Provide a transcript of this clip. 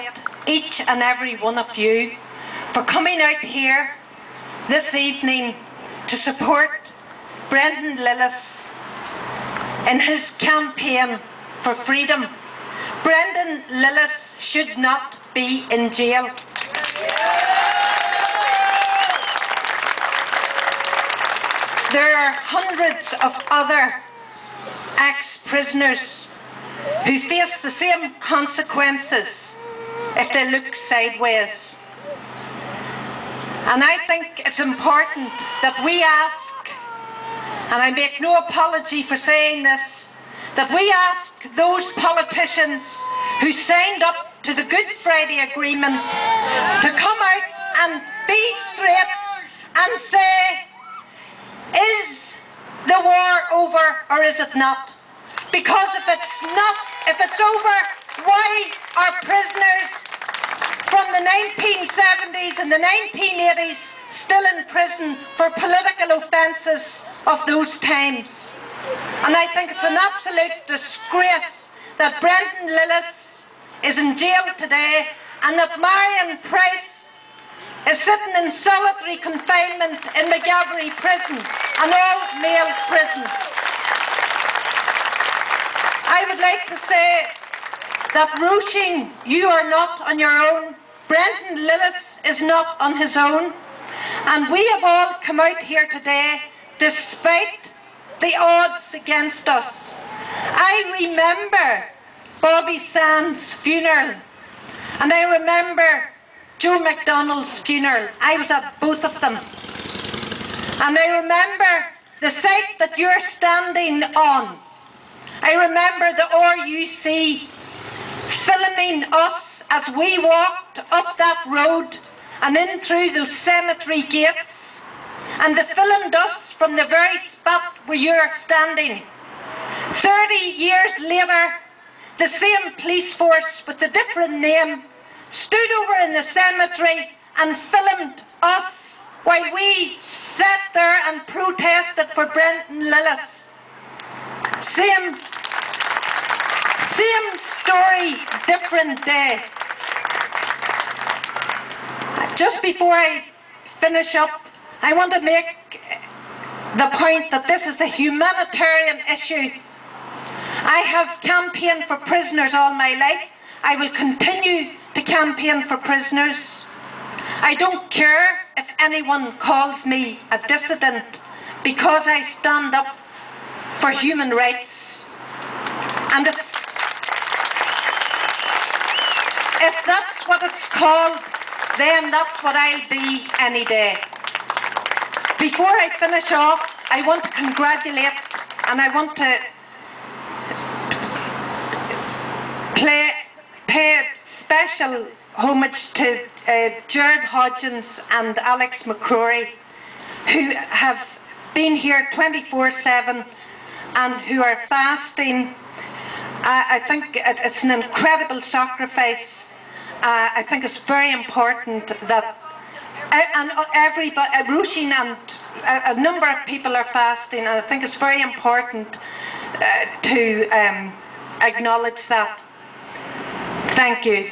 congratulate each and every one of you for coming out here this evening to support Brendan Lillis in his campaign for freedom. Brendan Lillis should not be in jail. There are hundreds of other ex-prisoners who face the same consequences if they look sideways. And I think it's important that we ask, and I make no apology for saying this, that we ask those politicians who signed up to the Good Friday Agreement to come out and be straight and say, is the war over or is it not? Because if it's over, why are prisoners from the 1970s and the 1980s still in prison for political offences of those times? And I think it's an absolute disgrace that Brendan Lillis is in jail today and that Marion Price is sitting in solitary confinement in McGabbery prison, an all-male prison. I would like to say that Roisin, you are not on your own. Brendan Lillis is not on his own. And we have all come out here today despite the odds against us. I remember Bobby Sands' funeral, and I remember Joe McDonnell's funeral. I was at both of them. And I remember the site that you're standing on. I remember the RUC filming us as we walked up that road and in through those cemetery gates. And they filmed us from the very spot where you're standing. 30 years later, the same police force with a different name stood over in the cemetery and filmed us while we sat there and protested for Brendan Lillis. Same story, different day. Just before I finish up, I want to make the point that this is a humanitarian issue. I have campaigned for prisoners all my life. I will continue to campaign for prisoners. I don't care if anyone calls me a dissident because I stand up for human rights. And if that's what it's called, then that's what I'll be any day. Before I finish off, I want to congratulate and I want to pay special homage to Jared Hodgins and Alex McCrory, who have been here 24/7 and who are fasting. I think it's an incredible sacrifice. I think it's very important that, and everybody, Roisin and a number of people are fasting, and I think it's very important to acknowledge that. Thank you.